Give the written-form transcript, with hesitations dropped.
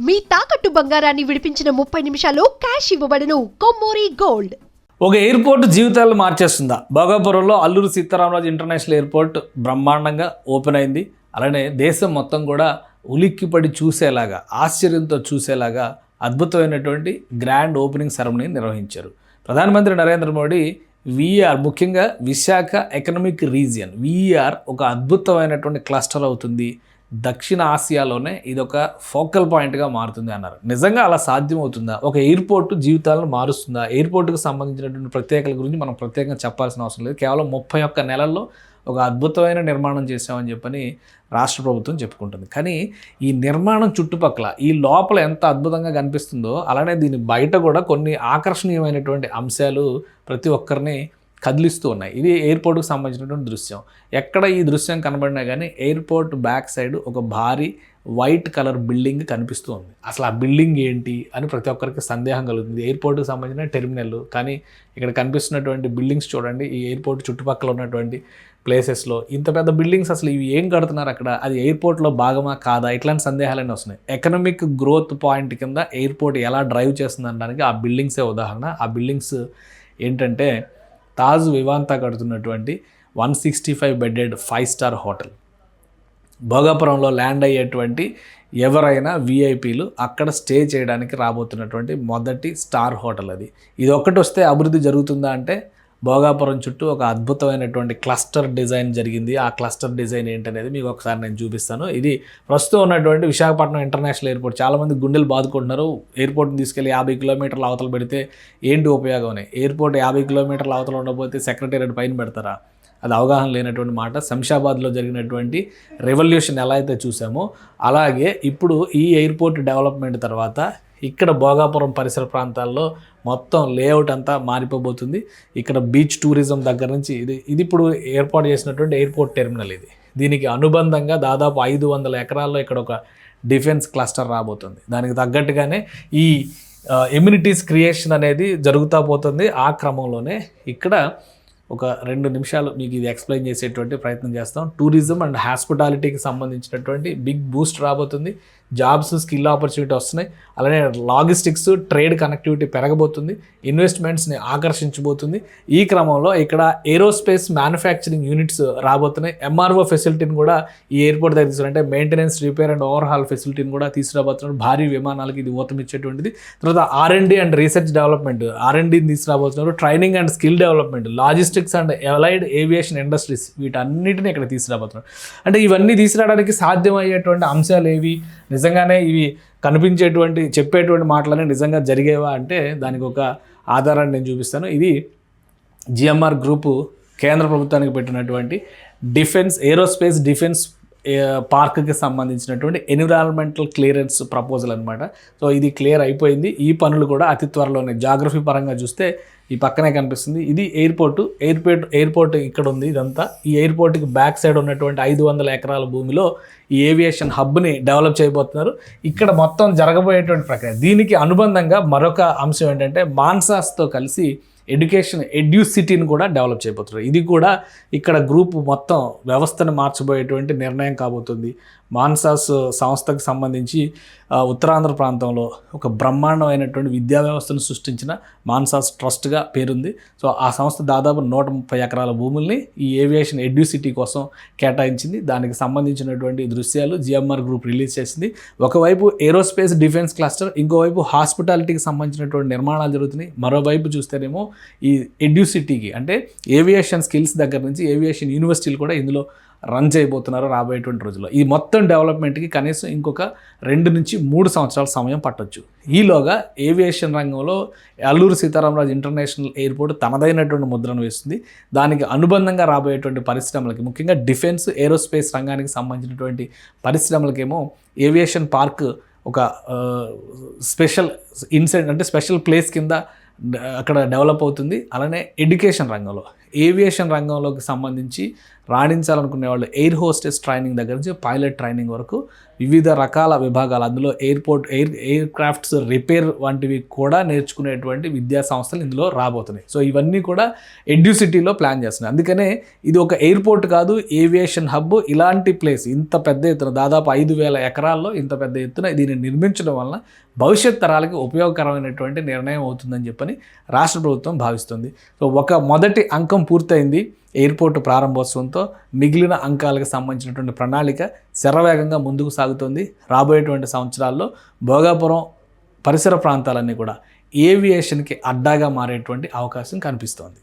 మీ తాకట్టు బంగారాన్ని విడిపించిన 30 నిమిషాల్లో క్యాష్ ఇవ్వబడును. కొమ్మూరి గోల్డ్. ఒక ఎయిర్పోర్ట్ జీవితాలు మార్చేస్తుందా? భోగాపురంలో అల్లూరి సీతారామరాజు ఇంటర్నేషనల్ ఎయిర్పోర్ట్ బ్రహ్మాండంగా ఓపెన్ అయింది. అలానే దేశం మొత్తం కూడా ఉలిక్కిపడి చూసేలాగా, ఆశ్చర్యంతో చూసేలాగా అద్భుతమైనటువంటి గ్రాండ్ ఓపెనింగ్ సెరమనీ నిర్వహించారు. ప్రధానమంత్రి నరేంద్ర మోడీ వీఆర్, ముఖ్యంగా విశాఖ ఎకనామిక్ రీజియన్ వీఆర్ ఒక అద్భుతమైనటువంటి క్లస్టర్ అవుతుంది, దక్షిణ ఆసియాలోనే ఇదొక ఫోకల్ పాయింట్గా మారుతుంది అన్నారు. నిజంగా అలా సాధ్యమవుతుందా? ఒక ఎయిర్పోర్ట్ జీవితాలను మారుస్తుందా? ఎయిర్పోర్ట్కి సంబంధించినటువంటి ప్రత్యేకల గురించి మనం ప్రత్యేకంగా చెప్పాల్సిన అవసరం లేదు. కేవలం 31 నెలల్లో ఒక అద్భుతమైన నిర్మాణం చేసామని చెప్పని రాష్ట్ర ప్రభుత్వం చెప్పుకుంటుంది. కానీ ఈ నిర్మాణం చుట్టుపక్కల, ఈ లోపల ఎంత అద్భుతంగా కనిపిస్తుందో, అలానే దీని బయట కూడా కొన్ని ఆకర్షణీయమైనటువంటి అంశాలు ప్రతి ఒక్కరిని కదిలిస్తూ ఉన్నాయి. ఇది ఎయిర్పోర్ట్కి సంబంధించినటువంటి దృశ్యం. ఎక్కడ ఈ దృశ్యం కనబడినా కానీ ఎయిర్పోర్ట్ బ్యాక్ సైడ్ ఒక భారీ వైట్ కలర్ బిల్డింగ్ కనిపిస్తూ ఉంది. అసలు ఆ బిల్డింగ్ ఏంటి అని ప్రతి ఒక్కరికి సందేహం కలుగుతుంది. ఎయిర్పోర్ట్కి సంబంధించిన టెర్మినల్, కానీ ఇక్కడ కనిపిస్తున్నటువంటి బిల్డింగ్స్ చూడండి. ఈ ఎయిర్పోర్ట్ చుట్టుపక్కల ఉన్నటువంటి ప్లేసెస్లో ఇంత పెద్ద బిల్డింగ్స్, అసలు ఇవి ఏం కడుతున్నారు అక్కడ? అది ఎయిర్పోర్ట్లో భాగమా కాదా? ఇట్లాంటి సందేహాలన్నీ వస్తున్నాయి. ఎకనామిక్ గ్రోత్ పాయింట్ కింద ఎయిర్పోర్ట్ ఎలా డ్రైవ్ చేస్తుంది అనడానికి ఆ బిల్డింగ్సే ఉదాహరణ. ఆ బిల్డింగ్స్ ఏంటంటే తాజ్ వివాంతా కడుతున్నటువంటి 165 బెడెడ్ 5 స్టార్ హోటల్. భోగాపురంలో ల్యాండ్ అయ్యేటువంటి ఎవరైనా విఐపీలు అక్కడ స్టే చేయడానికి రాబోతున్నటువంటి మొదటి స్టార్ హోటల్ అది. ఇది ఒక్కటి వస్తే అభివృద్ధి జరుగుతుందా అంటే, భోగాపురం చుట్టూ ఒక అద్భుతమైనటువంటి క్లస్టర్ డిజైన్ జరిగింది. ఆ క్లస్టర్ డిజైన్ ఏంటనేది మీకు ఒకసారి నేను చూపిస్తాను. ఇది ప్రస్తుతం ఉన్నటువంటి విశాఖపట్నం ఇంటర్నేషనల్ ఎయిర్పోర్ట్. చాలామంది గుండెలు బాదుకుంటున్నారు, ఎయిర్పోర్ట్ని తీసుకెళ్ళి 50 కిలోమీటర్ల అవతల పెడితే ఏంటి ఉపయోగం అని. ఎయిర్పోర్ట్ 50 కిలోమీటర్ల అవతల ఉండకపోతే సెక్రటేరియట్ పైన పెడతారా? అది అవగాహన లేనటువంటి మాట. శంషాబాద్లో జరిగినటువంటి రెవల్యూషన్ ఎలా అయితే చూసామో, అలాగే ఇప్పుడు ఈ ఎయిర్పోర్ట్ డెవలప్మెంట్ తర్వాత ఇక్కడ భోగాపురం పరిసర ప్రాంతాల్లో మొత్తం లేఅవుట్ అంతా మారిపోబోతుంది. ఇక్కడ బీచ్ టూరిజం దగ్గర నుంచి ఇది ఇప్పుడు ఏర్పాటు చేసినటువంటి ఎయిర్పోర్ట్ టెర్మినల్ ఇది. దీనికి అనుబంధంగా దాదాపు 500 ఎకరాల్లో ఇక్కడ ఒక డిఫెన్స్ క్లస్టర్ రాబోతుంది. దానికి తగ్గట్టుగానే ఈ ఎమ్యూనిటీస్ క్రియేషన్ అనేది జరుగుతూ పోతుంది. ఆ క్రమంలోనే ఇక్కడ ఒక 2 నిమిషాలు మీకు ఇది ఎక్స్ప్లెయిన్ చేసేటువంటి ప్రయత్నం చేస్తాం. టూరిజం అండ్ హాస్పిటాలిటీకి సంబంధించినటువంటి బిగ్ బూస్ట్ రాబోతుంది. జాబ్స్, స్కిల్ ఆపర్చునిటీ వస్తున్నాయి. అలానే లాజిస్టిక్స్, ట్రేడ్ కనెక్టివిటీ పెరగబోతుంది. ఇన్వెస్ట్మెంట్స్ని ఆకర్షించబోతుంది. ఈ క్రమంలో ఇక్కడ ఏరోస్పేస్ మ్యానుఫ్యాక్చరింగ్ యూనిట్స్ రాబోతున్నాయి. ఎంఆర్ఓ ఫెసిలిటీని కూడా ఈ ఎయిర్పోర్ట్ దగ్గర తీసుకురంటే మెయింటెనెన్స్, రిపేర్ అండ్ ఓవర్హాల్ ఫెసిలిటీని కూడా తీసుకురాబోతున్నారు. భారీ విమానాలకి ఇది ఊతమిచ్చేటువంటిది. తర్వాత R&D అండ్ రీసెర్చ్ డెవలప్మెంట్, R&Dని తీసుకురాబోతున్నారు. Training and skill development, logistics and allied aviation industries, వీటన్నిటిని ఇక్కడ తీసుకురాబోతున్నారు. అంటే ఇవన్నీ తీసుకురావడానికి సాధ్యమయ్యేటువంటి అంశాలు ఏవి? నిజంగానే ఇవి కనిపించేటువంటి, చెప్పేటువంటి మాటలనే నిజంగా జరిగేవా అంటే దానికి ఒక ఆధారాన్ని నేను చూపిస్తాను. ఇది జిఎంఆర్ గ్రూపు కేంద్ర ప్రభుత్వానికి పెట్టినటువంటి ఏరోస్పేస్ డిఫెన్స్ పార్క్కి సంబంధించినటువంటి ఎన్విరాన్మెంటల్ క్లియరెన్స్ ప్రపోజల్ అనమాట. సో ఇది క్లియర్ అయిపోయింది. ఈ పనులు కూడా అతి త్వరలోనే, జాగ్రఫీ పరంగా చూస్తే ఈ పక్కనే కనిపిస్తుంది. ఇది ఎయిర్పోర్ట్ ఇక్కడ ఉంది. ఇదంతా ఈ ఎయిర్పోర్ట్కి బ్యాక్ సైడ్ ఉన్నటువంటి 500 ఎకరాల భూమిలో ఈ ఏవియేషన్ హబ్ని డెవలప్ చేయబోతున్నారు. ఇక్కడ మొత్తం జరగబోయేటువంటి ప్రక్రియ. దీనికి అనుబంధంగా మరొక అంశం ఏంటంటే మాన్సాస్తో కలిసి ఎడ్యూసిటీని కూడా డెవలప్ చేయబోతున్నారు. ఇది కూడా ఇక్కడ గ్రూప్ మొత్తం వ్యవస్థను మార్చబోయేటువంటి నిర్ణయం కాబోతుంది. మాన్సాస్ సంస్థకు సంబంధించి ఉత్తరాంధ్ర ప్రాంతంలో ఒక బ్రహ్మాండమైనటువంటి విద్యా వ్యవస్థను సృష్టించిన మాన్సాస్ ట్రస్ట్గా పేరుంది. సో ఆ సంస్థ దాదాపు 130 ఎకరాల భూముల్ని ఈ ఏవియేషన్ ఎడ్యూసిటీ కోసం కేటాయించింది. దానికి సంబంధించినటువంటి దృశ్యాలు జిఎంఆర్ గ్రూప్ రిలీజ్ చేసింది. ఒకవైపు ఏరోస్పేస్ డిఫెన్స్ క్లస్టర్, ఇంకోవైపు హాస్పిటాలిటీకి సంబంధించినటువంటి నిర్మాణాలు జరుగుతున్నాయి. మరోవైపు చూస్తేనేమో ఈ ఎడ్యూసిటీకి, అంటే ఏవియేషన్ స్కిల్స్ దగ్గర నుంచి ఏవియేషన్ యూనివర్సిటీలు కూడా ఇందులో రన్ చేయబోతున్నారు రాబోయేటువంటి రోజుల్లో. ఈ మొత్తం డెవలప్మెంట్కి కనీసం ఇంకొక 2 నుంచి 3 సంవత్సరాల సమయం పట్టొచ్చు. ఈలోగా ఏవియేషన్ రంగంలో అల్లూరి సీతారామరాజు ఇంటర్నేషనల్ ఎయిర్పోర్ట్ తనదైనటువంటి ముద్రను వేస్తుంది. దానికి అనుబంధంగా రాబోయేటువంటి పరిశ్రమలకి, ముఖ్యంగా డిఫెన్స్, ఏరోస్పేస్ రంగానికి సంబంధించినటువంటి పరిశ్రమలకేమో ఏవియేషన్ పార్క్ ఒక స్పెషల్ స్పెషల్ ప్లేస్ కింద అక్కడ డెవలప్ అవుతుంది. అలానే ఎడ్యుకేషన్ రంగంలో, ఏవియేషన్ రంగంలోకి సంబంధించి రాణించాలనుకునే వాళ్ళు ఎయిర్ హోస్టెస్ ట్రైనింగ్ దగ్గర నుంచి పైలట్ ట్రైనింగ్ వరకు వివిధ రకాల విభాగాలు, అందులో ఎయిర్ క్రాఫ్ట్స్ రిపేర్ వంటివి కూడా నేర్చుకునేటువంటి విద్యా సంస్థలు ఇందులో రాబోతున్నాయి. సో ఇవన్నీ కూడా ఎడ్యుసిటీలో ప్లాన్ చేస్తున్నాయి. అందుకనే ఇది ఒక ఎయిర్పోర్ట్ కాదు, ఏవియేషన్ హబ్. ఇలాంటి ప్లేస్ ఇంత పెద్ద ఎత్తున దాదాపు 5,000 ఎకరాల్లో ఇంత పెద్ద ఎత్తున దీన్ని నిర్మించడం వలన భవిష్యత్ తరాలకి ఉపయోగకరమైనటువంటి నిర్ణయం అవుతుందని చెప్పని రాష్ట్ర ప్రభుత్వం భావిస్తుంది. సో ఒక మొదటి అంకం పూర్తయింది ఎయిర్పోర్ట్ ప్రారంభోత్సవంతో. మిగిలిన అంకాలకు సంబంధించినటువంటి ప్రణాళిక శరవేగంగా ముందుకు సాగుతుంది. రాబోయేటువంటి సంవత్సరాల్లో భోగాపురం పరిసర ప్రాంతాలన్నీ కూడా ఏవియేషన్కి అడ్డాగా మారేటువంటి అవకాశం కనిపిస్తోంది.